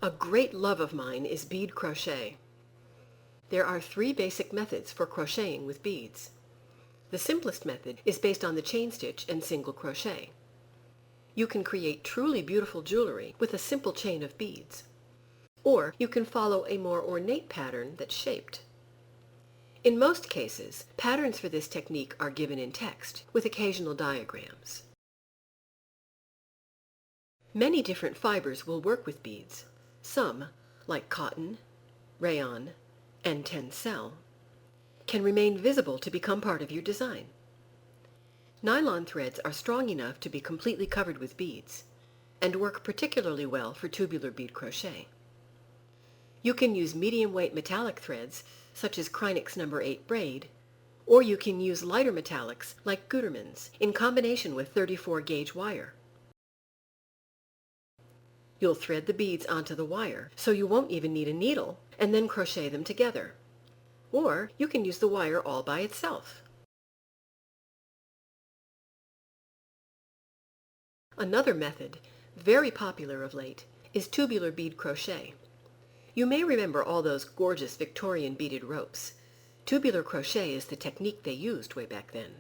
A great love of mine is bead crochet. There are 3 basic methods for crocheting with beads. The simplest method is based on the chain stitch and single crochet. You can create truly beautiful jewelry with a simple chain of beads. Or you can follow a more ornate pattern that's shaped. In most cases, patterns for this technique are given in text, with occasional diagrams. Many different fibers will work with beads. Some, like cotton, rayon, and tencel, can remain visible to become part of your design. Nylon threads are strong enough to be completely covered with beads, and work particularly well for tubular bead crochet. You can use medium-weight metallic threads, such as Kreinix No. 8 braid, or you can use lighter metallics like Gutermann's in combination with 34-gauge wire. You'll thread the beads onto the wire, so you won't even need a needle, and then crochet them together. Or you can use the wire all by itself. Another method, very popular of late, is tubular bead crochet. You may remember all those gorgeous Victorian beaded ropes. Tubular crochet is the technique they used way back then.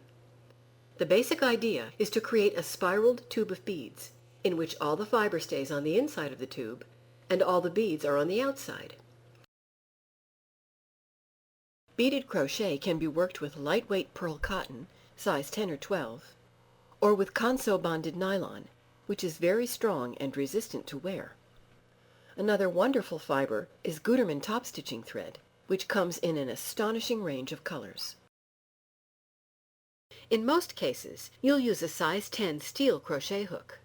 The basic idea is to create a spiraled tube of beads, in which all the fiber stays on the inside of the tube, and all the beads are on the outside. Beaded crochet can be worked with lightweight pearl cotton, size 10 or 12, or with conso bonded nylon, which is very strong and resistant to wear. Another wonderful fiber is Gutermann top stitching thread, which comes in an astonishing range of colors. In most cases, you'll use a size 10 steel crochet hook,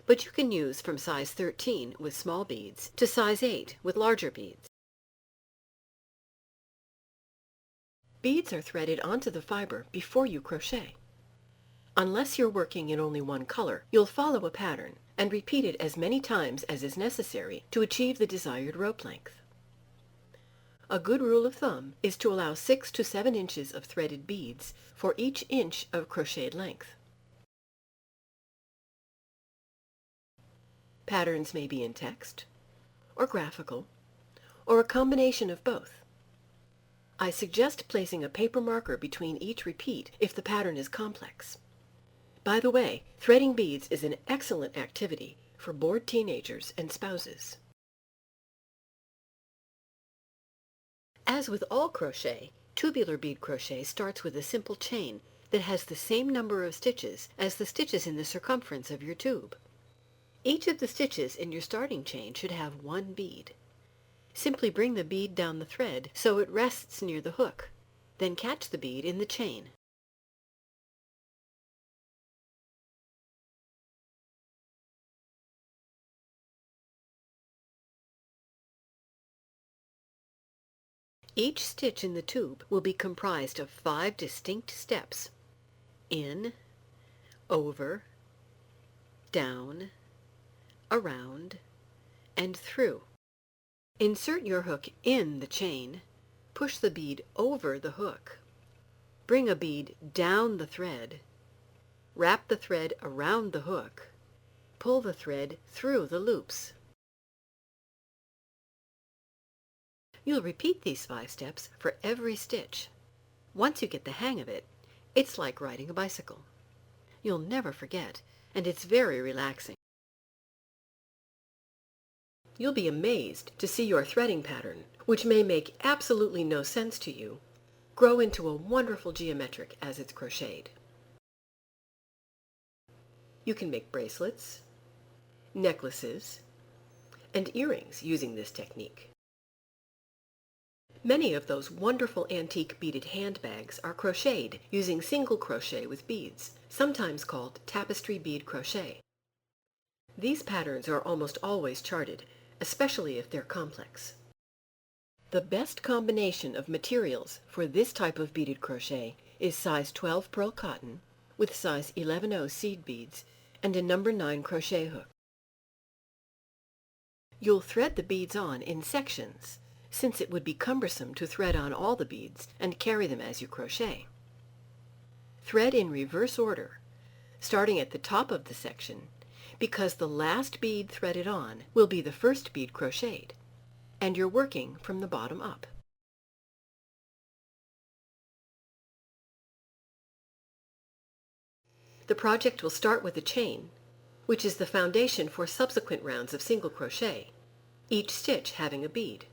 but you can use from size 13 with small beads to size 8 with larger beads. Beads are threaded onto the fiber before you crochet. Unless you're working in only one color, you'll follow a pattern and repeat it as many times as is necessary to achieve the desired rope length. A good rule of thumb is to allow 6 to 7 inches of threaded beads for each inch of crocheted length. Patterns may be in text, or graphical, or a combination of both. I suggest placing a paper marker between each repeat if the pattern is complex. By the way, threading beads is an excellent activity for bored teenagers and spouses. As with all crochet, tubular bead crochet starts with a simple chain that has the same number of stitches as the stitches in the circumference of your tube. Each of the stitches in your starting chain should have 1 bead. Simply bring the bead down the thread so it rests near the hook. Then catch the bead in the chain. Each stitch in the tube will be comprised of 5 distinct steps: in, over, down, around, and through. Insert your hook in the chain, push the bead over the hook, bring a bead down the thread, wrap the thread around the hook, pull the thread through the loops. You'll repeat these 5 steps for every stitch. Once you get the hang of it, it's like riding a bicycle. You'll never forget, and it's very relaxing. You'll be amazed to see your threading pattern, which may make absolutely no sense to you, grow into a wonderful geometric as it's crocheted. You can make bracelets, necklaces, and earrings using this technique. Many of those wonderful antique beaded handbags are crocheted using single crochet with beads, sometimes called tapestry bead crochet. These patterns are almost always charted, especially if they're complex. The best combination of materials for this type of beaded crochet is size 12 pearl cotton with size 11/0 seed beads and a number 9 crochet hook. You'll thread the beads on in sections, since it would be cumbersome to thread on all the beads and carry them as you crochet. Thread in reverse order, starting at the top of the section, because the last bead threaded on will be the first bead crocheted, and you're working from the bottom up. The project will start with a chain, which is the foundation for subsequent rounds of single crochet, each stitch having a bead.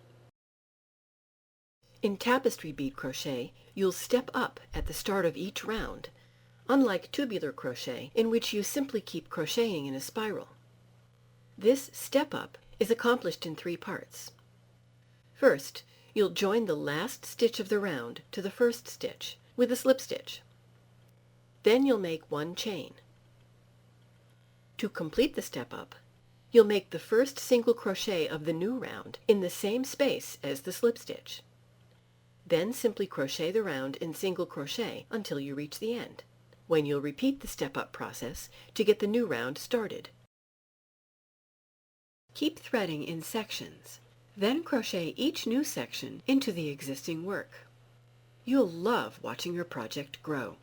In Tapestry bead crochet, you'll step up at the start of each round, unlike tubular crochet, in which you simply keep crocheting in a spiral. This step up is accomplished in 3 parts. First, you'll join the last stitch of the round to the first stitch with a slip stitch. Then you'll make 1 chain. To complete the step up, you'll make the first single crochet of the new round in the same space as the slip stitch. Then simply crochet the round in single crochet until you reach the end, when you'll repeat the step-up process to get the new round started. Keep threading in sections, then crochet each new section into the existing work. You'll love watching your project grow.